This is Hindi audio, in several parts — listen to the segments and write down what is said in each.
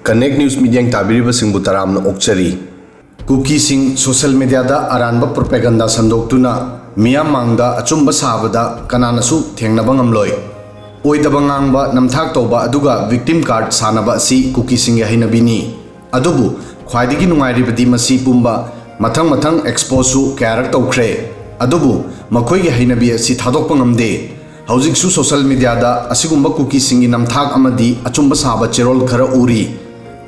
कनेक्ट न्यूज मीडिया ताबीरिबा सिंबु तरामना ओक्चरी कुकीसिंग सोशल मीडिया दा अरानबा प्रोपेगेंडा संदोक्तुना मियाम मांगदा अचुंबा साबदा कनानासु थेंगनबा ngamloi ओइदबा ngamबा नमथाक तौबा अदुगा विक्टिम कार्ड सानबा असि कुकीसिंग हैनबिनी अदुबु ख्वाइदगी नुंगाइरिबदि मसी पुंबा मथंग मथंग एक्सपोजु क्यारक तौख्रे अदुबु मखोइगे हैनबि असि थादोकपा ngamde हौजिकसु सोशल मीडिया दा असिगुंबा कुकीसिंग नमथाक अमदि अचुंबा साबा चेरोल खरा उरी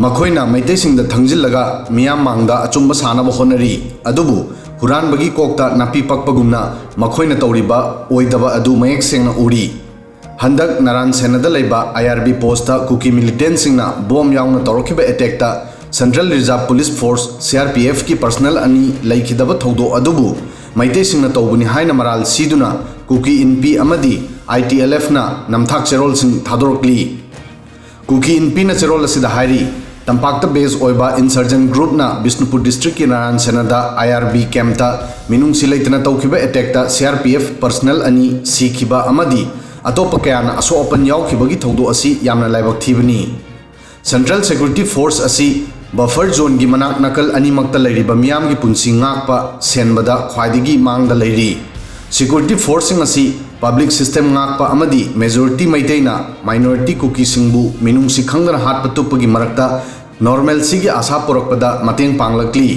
मखोइना मैतेसिंगदा थंजिलगा मियाम मांगदा अचुंबा सानबा होनरी अदुबु हुरानबगी कोकता नापी पकपगुमना मखोइना तौरिबा ओइदबा अदु मयेक सेंगना उरी हंदक नारायणसेनादा लैबा IRB पोस्टा कुकी मिलिटेंटसिंगना बॉम यावना तौरखिबा अटैकता central reserve police force CRPF की पर्सनल अनि लैखिदबा थौदो अदुबु मैतेसिंगना तौबुनि हाइना मराल सीदुना कुकी इनपी अमदी ITLF ना नमथाक चेरोल सिंग थादोरकली कुकी इनपी ना चेरोल असिदा हाइरी तंपाक्ता बेस ओइबा इंसर्जेंट ग्रुप ना बिष्णुपुर डिस्ट्रिक्ट की नारायणसेनादा IRB कैंपता मिनुंग सिलैतना तौखिबा अटैकता CRPF पर्सनल अनि सीखिबा अमदी अतोप कयाना असोपन यावखिबगी थौदो असि यामना लाइबक थीबनी सेंट्रल सिक्योरिटी फोर्स असि बफर जोन की मनाक नकल अनिमक्ता लैरिबा मियाम की पुंसी ngakpa सेनबदा ख्वाइदगी मांगदा लैरी सिक्योरिटी फोर्सिंग असि public system ngakpa amadi majority मैतेना माइनॉरिटी कुकी सिंगबु मिनुंगसी खंगना हात पतुपगी मरक्ता नॉर्मल सिगी आशा पुरकपदा मतेंग पांगलकली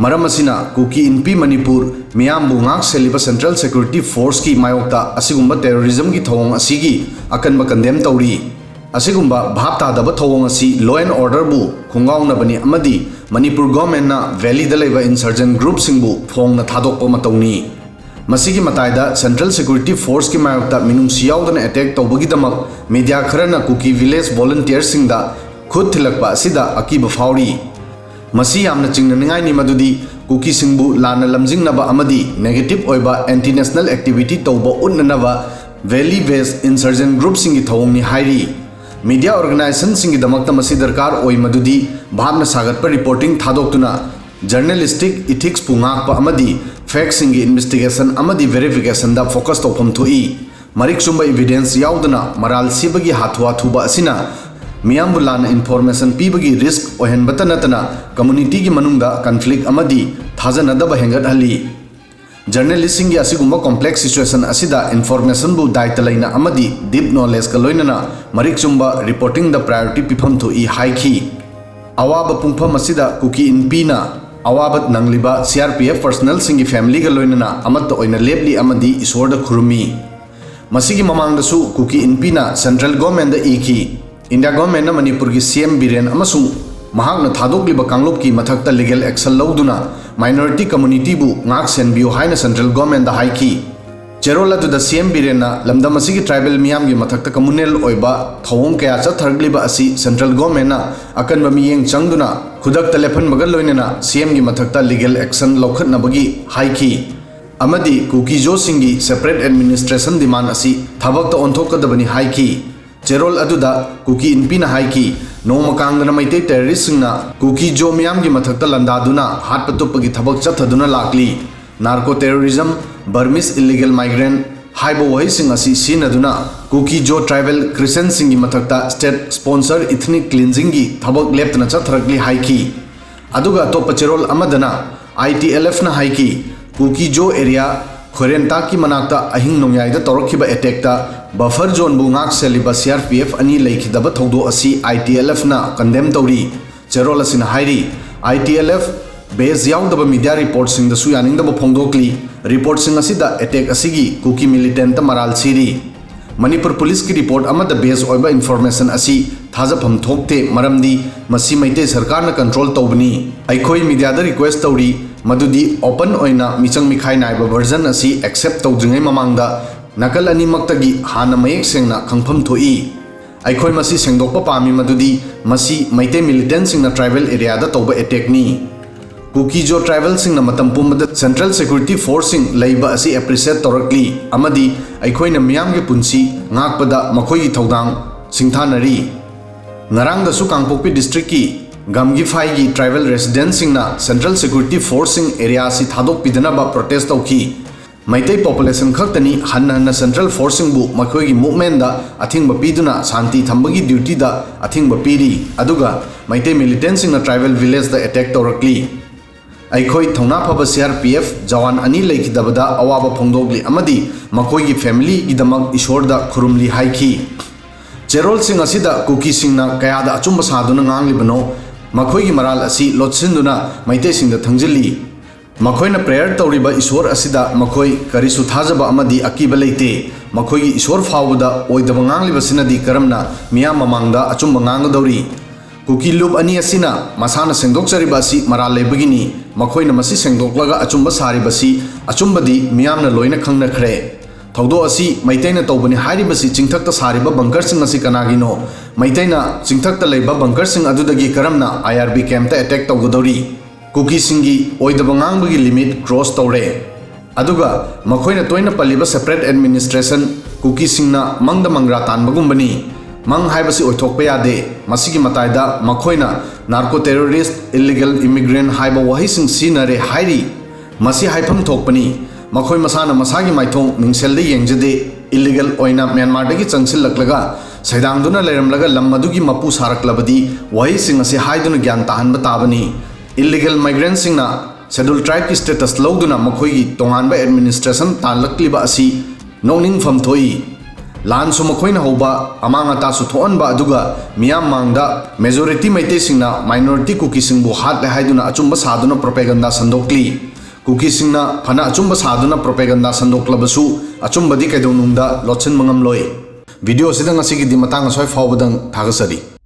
मरम असिना कुकी इनपी मणिपुर मियामबु ngak सेलिबा सेंट्रल सिक्योरिटी फोर्स की मायोक्ता असिगुंबा टेररिज्म की थौंग असिगी अकनबा कंडेम तौरी असिगुंबा भाप तादबा थौंग असि लॉ एंड ऑर्डर बु खुंगाउनबनी अमदी मणिपुर गवर्नमेंट ना वैली दा लेबा इंसर्जेंट ग्रुप सिंगबु फोंगना थादोकपा मतौनी मसीगी मतायदा सेंट्रल सिक्योरिटी फोर्स की मायोक्ता मिनुंगसी यावदना अटैक तौबगीदमक मीडिया खरना कुकी विलेज वॉलंटियर सिंगदा खुद थिलकपा असिदा अकीब फाउरी मसी यामना चिंगननिंगाइनी मदुदी कुकी सिंगबु लाना लमजिंगनबा अमदी नेगेटिव ओइबा एंटी नेशनल एक्टिविटी तौबा उन्ननबा वैली वेस्ट इंसर्जेंट ग्रुप सिंगी थौंगनी हाइरी मीडिया ऑर्गेनाइजेशन सिंगी दमकता मसी दरकार ओइ मदुदी भावना सागतपा रिपोर्टिंग थादोक्तुना जर्नलिस्टिक इथिक्स पुंगाकपा अमदी फैक्ट सिंगी इन्वेस्टिगेशन अमदी वेरिफिकेशन दा फोकस तौफम थोई मरिक चुंबा एविडेंस यावदना मराल सिबगी हाथुआ थुबा असिना मियाम बुलान इन्फॉर्मेशन पीबगी रिस्क ओहनबता नतना कम्युनिटी की मनुंगदा कन्फ्लिक्ट अमदी थाजनदबा हेंगतहली जर्नलिस्ट सिंगी असिगुंबा कॉम्प्लेक्स सिचुएशन असिदा इन्फॉर्मेशन बु दायित्व लैना अमदी डीप नॉलेज का लोइनना मरिक चुंबा रिपोर्टिंग द प्रायोरिटी पिफम थोई हाइखी अवाब पुंफम असिदा कुकी इनपीना अवाबत नंगलिबा CRPF पर्सनल सिंगी फैमिली का लोइनना अमत ओइना लेबली अमदी ईश्वरदा खुरुमी मसीगी ममांगदसु कुकी इनपीना सेंट्रल गवर्नमेंट दा इखी इंडिया गवर्नमेंट ना मणिपुर की CM बिरेन अमसु महांगना थादोकलिबा कांगलुप की मथक्ता लीगल एक्शन लौदुना माइनॉरिटी कम्युनिटी बु ngak senbiyo haina central government दा हाइकी चेरोल अदुदा CM बिरेना लमदम असिगी ट्राइबल मियाम की मथक्ता कम्युनल ओइबा थौंग कया चथरगलिबा असि सेंट्रल गवर्नमेंट ना अकनबा मियेंग चंगदुना खुदकता लेफनबगा लोइनना CM की मथक्ता लीगल एक्शन लौखतनबगी हाइकी अमदी कुकीजो सिंगी सेपरेट एडमिनिस्ट्रेशन डिमांड असि थबकता ओंथोकदबनी हाइकी चेरोल अदुदा कुकी इनपीना हाइकी नोमकांगना मैते टेररिस्ट सिंगना कुकी जो मियाम की मथक्ता लंदादुना हाथ पतुपगी थबक चथदुना लाकली narco terrorism Burmese illegal migrant हाइबो वही सिंग असि सिनदुना कुकी जो ट्राइबल क्रिश्चियन सिंगी मथक्ता स्टेट स्पॉन्सर इथनिक क्लींजिंग की थबक लेप्तना चथरकली हाइकी अदुगा तो पचेरोल अमदना ITLF ना हाइकी कुकी जो एरिया खोरेंता की मनाक्ता अहिंग नोंयाइदा तौरखिबा अटैकता बफर जोन बु ngak सेलिबा CRPF अनि लैखिदबा थौदो असि ITLF ना कंडेम तौरी चेरोल असिना हाइरी ITLF बेस याउदबा मीडिया रिपोर्ट सिंग दसु यानिंगदबा फोंदोकली रिपोर्ट सिंग असिदा अटैक असिगी कुकी मिलिटेंट मराल सिरी मणिपुर पुलिस की रिपोर्ट अमदा बेस ओइबा इन्फॉर्मेशन असि थाजफम थोकते मरमदी मसी मैते सरकार ना कंट्रोल तौबनी अइखोई मीडिया दा रिक्वेस्ट तौरी मदुदी ओपन ओइना मिचंग मिखाई नाइबा वर्जन असि एक्सेप्ट तौद्रिङै ममांगदा नकल अनिमक्तगी हाना मयेक सेंगना खंगफम थोई अइखोई मसी सेंगदोकपा पामी मदुदी मसी मैते मिलिटेंट सिंगना ट्राइबल एरिया दा तौबा अटैकनी कुकी जो ट्राइबल सिंगना मतम पुमदा सेंट्रल सिक्योरिटी फोर्स सिंग लैबा असि एप्रिशिएट तौरकली अमदी अइखोइना मियाम के पुंसी ngakpada मखोई थौदांग सिंथानरी ngarangdasu कांगपोकपी डिस्ट्रिक्ट की गमगिफाई की ट्राइबल रेसिडेंट सिंगना सेंट्रल सिक्योरिटी फोर्स सिंग एरिया सि थादोक पिदनबा प्रोटेस्ट तौखी Maitai population khaktani hanna central forcing bu makhoi movement da athingba piduna shanti thambagi duty da athingba piri aduga Maitai militants in a tribal village da attack torakli Aikhoi thongna phaba CRPF jawan ani leikidabada awaba phongdogli amadi makhoi gi family gidamak ishor da khurumli haiki Cherol sing asida Kukisingna kaya da achumba saduna ngangli bano makhoi gi maral asi lotsinduna Maitai sing da thangjili Makhoi na prayer tauriba iswar asida makhoi karisu thajaba amadi akiba leite makhoi gi iswar fawda oidaba ngangli basina di karamna miya mamangda achumba ngangdauri Kuki loop ani asina masana sengdok chariba asi maral lebagini makhoi na masi sengdoklaga achumba sari basi achumba di miyamna loina khangna khre Thaudo asi maitaina tawbani haribasi chingthakta sariba bunker sing asi kanagino maitaina chingthakta leiba bunker sing adudagi karamna IRB camp ta attack tawgodori Kukisinggi oidaba ngangbagi limit cross tawre aduga makhoina toina paliba separate administration Kukisingna mangda mangra tanbagumbani mang haibasi oithokpa yade masigi mataida makhoina narco terrorist illegal immigrant haiba wahising sinare hairi masi haifam thokpani makhoi masana masagi maithong ningselde yengjade illegal oina Myanmar dagi changsil laklaga saidangduna leramlaga lammadugi mapu saraklabadi wahising ase haiduna gyan tahanba tabani illegal migrants singna scheduled tribe ki status lawduna makhoi gi tonganba administration tanlakliba asi noning pham thoi lan su makhoina hoba amanga ta su thonba aduga miyam mangda majority maite singna minority Kukising bu hat le haiduna achumba saduna propaganda sandokli Kukisingna phana achumba saduna propaganda sandoklabasu achumba di kaidonungda lotchen mangam loi video sidang asigi di matang asoi fawbadang thagasari